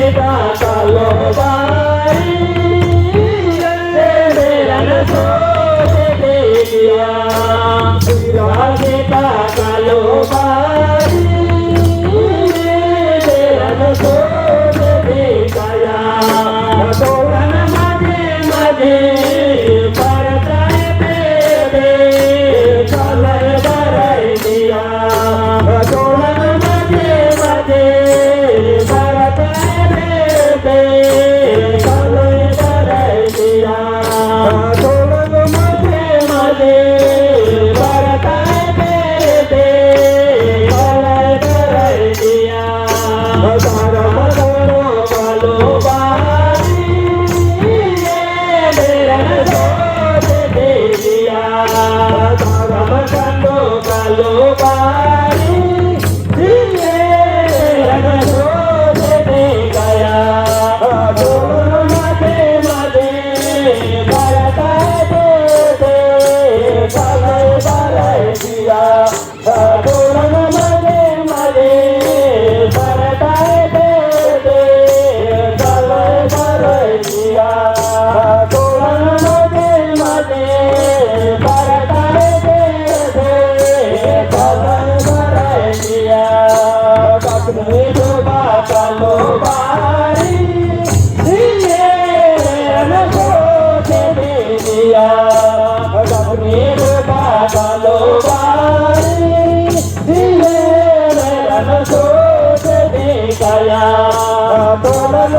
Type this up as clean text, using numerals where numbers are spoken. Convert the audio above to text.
कालो बारी रन सोच दे गया राधे का कालो बारी रन सोच दे गया तोरण मजे मजे परताए बेबे कलर बरई दिया तोरण मजे मजे कालो बारी रन सोच दे गया तोरण मजे मजे परताए बेबे कलर बरई दिया तोरण मजे मजे परताए बेबे कलर बरई दिया तोरण मजे मजे परताए बेबे कलर बरई दिया कालो बारी रन सोच दे दिया कालो बारी रन सोच दे गया तोरण